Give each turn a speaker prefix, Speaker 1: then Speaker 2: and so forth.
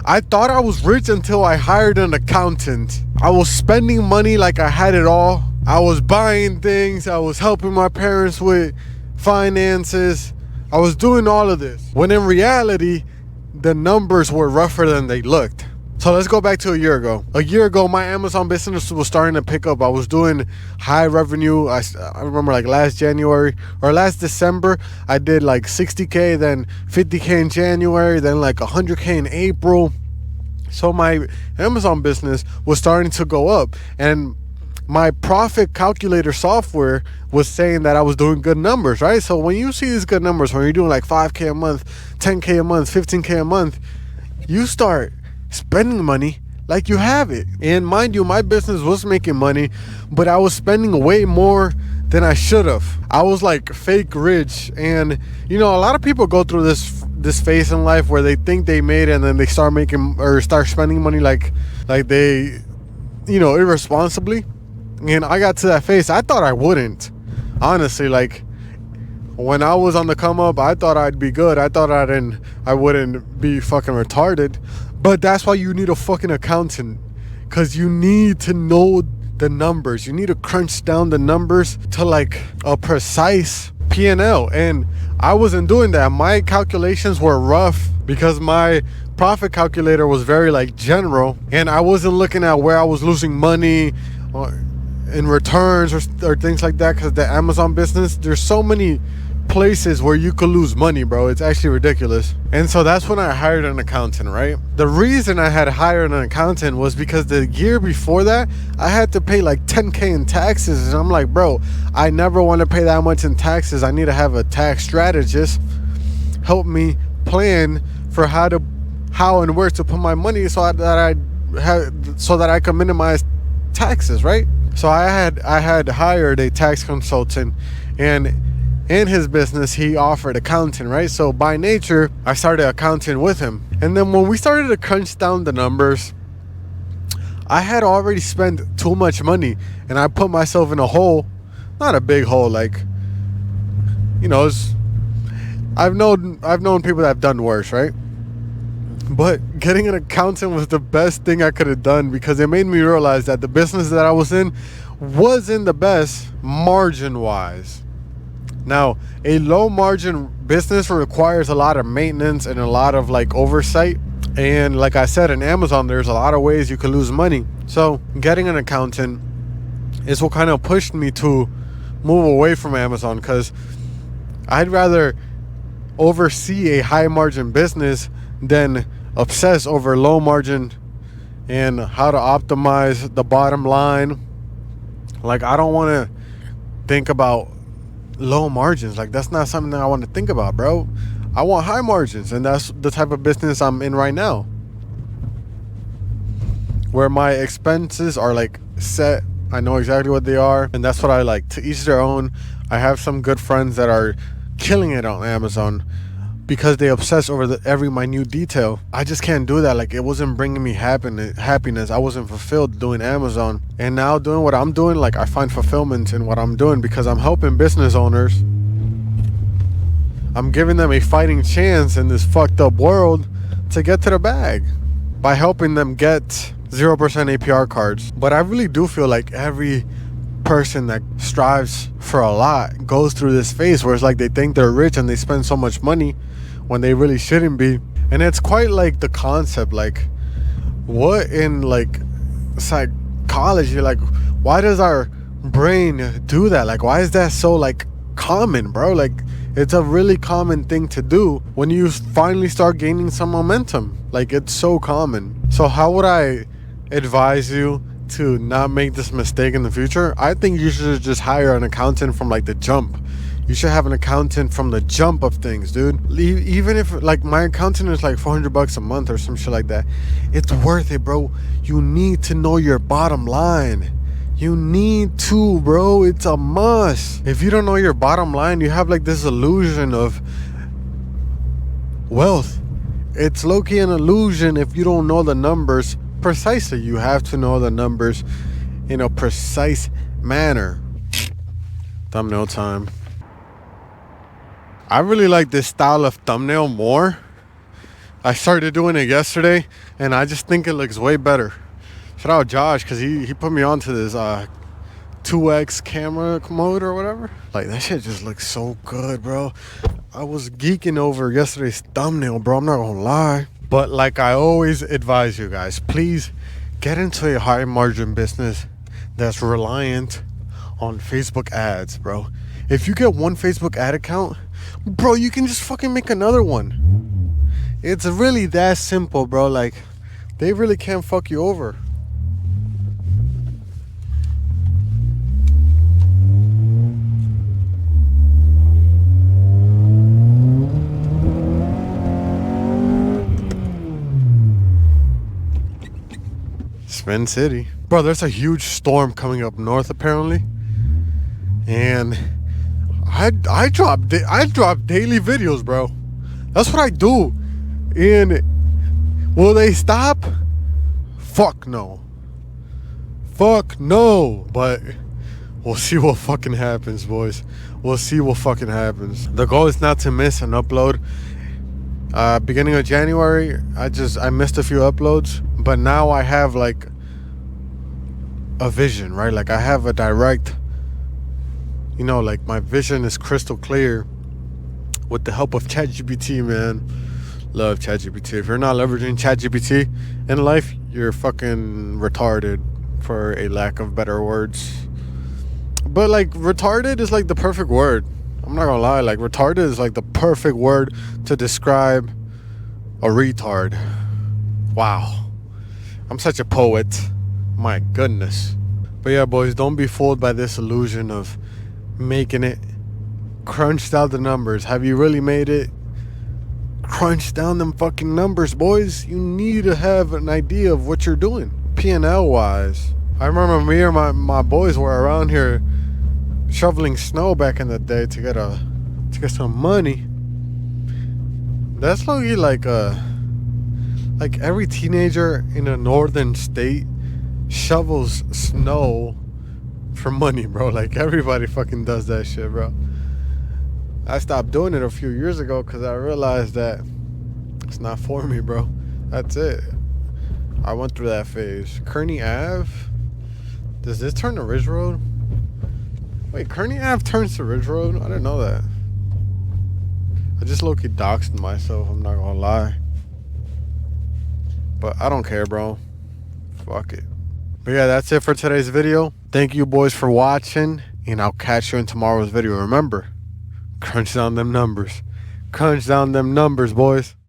Speaker 1: I thought I was rich until I hired an accountant. I was spending money like I had it all. I was buying things. I was helping my parents with finances. I was doing all of this. When in reality, the numbers were rougher than they looked. So let's go back to a year ago. A year ago, my Amazon business was starting to pick up. I was doing high revenue. I remember like last January or last December, I did like 60K, then 50K in January, then like 100K in April. So my Amazon business was starting to go up. And my profit calculator software was saying that I was doing good numbers, right? So when you see these good numbers, when you're doing like 5K a month, 10K a month, 15K a month, you start spending money like you have it. And mind you, my business was making money, but I was spending way more than I should have. I was like fake rich. And you know, a lot of people go through this phase in life where they think they made it, and then they start making or start spending money like they, you know, irresponsibly. And I got to that phase. I thought I wouldn't, honestly. Like when I was on the come up, I thought I'd be good. I thought I wouldn't be fucking retarded. But that's why you need a fucking accountant, because you need to know the numbers. You need to crunch down the numbers to like a precise P&L. And I wasn't doing that. My calculations were rough because my profit calculator was very like general, and I wasn't looking at where I was losing money or in returns or things like that. Because the Amazon business, there's so many places where you could lose money, bro. It's actually ridiculous. And so that's when I hired an accountant, right? The reason I had hired an accountant was because the year before that, I had to pay like 10K in taxes. And I'm like, bro, I never want to pay that much in taxes. I need to have a tax strategist help me plan for how and where to put my money so that I can minimize taxes, right? So I had hired a tax consultant, and in his business, he offered accounting, right? So by nature, I started accounting with him. And then when we started to crunch down the numbers, I had already spent too much money, and I put myself in a hole. Not a big hole, like, you know, I've known people that have done worse, right? But getting an accountant was the best thing I could have done, because it made me realize that the business that I was in wasn't the best margin-wise. Now, a low margin business requires a lot of maintenance and a lot of like oversight. And like I said, in Amazon, there's a lot of ways you could lose money. So getting an accountant is what kind of pushed me to move away from Amazon, because I'd rather oversee a high margin business than obsess over low margin and how to optimize the bottom line. Like, I don't want to think about low margins. Like, that's not something that I want to think about, bro. I want high margins, and that's the type of business I'm in right now, where my expenses are like set. I know exactly what they are, and that's what I like. To each their own. I have some good friends that are killing it on Amazon because they obsess over every minute detail. I just can't do that. Like, it wasn't bringing me happiness. I wasn't fulfilled doing Amazon. And now doing what I'm doing, like, I find fulfillment in what I'm doing, because I'm helping business owners. I'm giving them a fighting chance in this fucked up world to get to the bag by helping them get 0% APR cards. But I really do feel like every person that strives for a lot goes through this phase where it's like they think they're rich and they spend so much money when they really shouldn't be. And it's quite like the concept, like, what in like psychology, like, why does our brain do that? Like, why is that so like common, bro? Like, it's a really common thing to do when you finally start gaining some momentum. Like, it's so common. So how would I advise you to not make this mistake in the future? I think you should just hire an accountant from like the jump. You should have an accountant from the jump of things, dude. Even if like my accountant is like $400 a month or some shit like that, it's worth it, bro. You need to know your bottom line. You need to, bro. It's a must. If you don't know your bottom line, you have like this illusion of wealth. It's low-key an illusion if you don't know the numbers precisely. You have to know the numbers in a precise manner. Thumbnail time. I really like this style of thumbnail more I started doing it yesterday, and I just think it looks way better. Shout out Josh, because he put me onto this 2x camera mode or whatever. Like, that shit just looks so good, bro. I was geeking over yesterday's thumbnail, bro. I'm not gonna lie. But like I always advise you guys, please get into a high margin business that's reliant on Facebook ads, bro. If you get one Facebook ad account, bro, you can just fucking make another one. It's really that simple, bro. Like, they really can't fuck you over. Spin City. Bro, there's a huge storm coming up north apparently. And I drop daily videos, bro. That's what I do. And will they stop? Fuck no. Fuck no. But we'll see what fucking happens, boys. We'll see what fucking happens. The goal is not to miss an upload. Beginning of January, I missed a few uploads, but now I have like a vision, right? Like, I have a direct, like, my vision is crystal clear with the help of ChatGPT, man. Love ChatGPT. If you're not leveraging ChatGPT in life, you're fucking retarded, for a lack of better words. But like, retarded is like the perfect word. I'm not gonna lie, like, retarded is like the perfect word to describe a retard. Wow. I'm such a poet. My goodness. But yeah, boys, don't be fooled by this illusion of making it. Crunch down the numbers. Have you really made it? Crunch down them fucking numbers, boys. You need to have an idea of what you're doing, P&L wise. I remember me and my boys were around here shoveling snow back in the day to get some money. That's like every teenager in a northern state shovels snow for money, bro. Like, everybody fucking does that shit, bro. I stopped doing it a few years ago because I realized that it's not for me, bro. That's it. I went through that phase. Kearney Ave? Does this turn to Ridge Road? Wait, Kearney Ave turns to Ridge Road? I didn't know that. I just low-key doxed myself, I'm not gonna lie. But I don't care, bro. Fuck it. But yeah, that's it for today's video. Thank you, boys, for watching, and I'll catch you in tomorrow's video. Remember, crunch down them numbers. Crunch down them numbers, boys.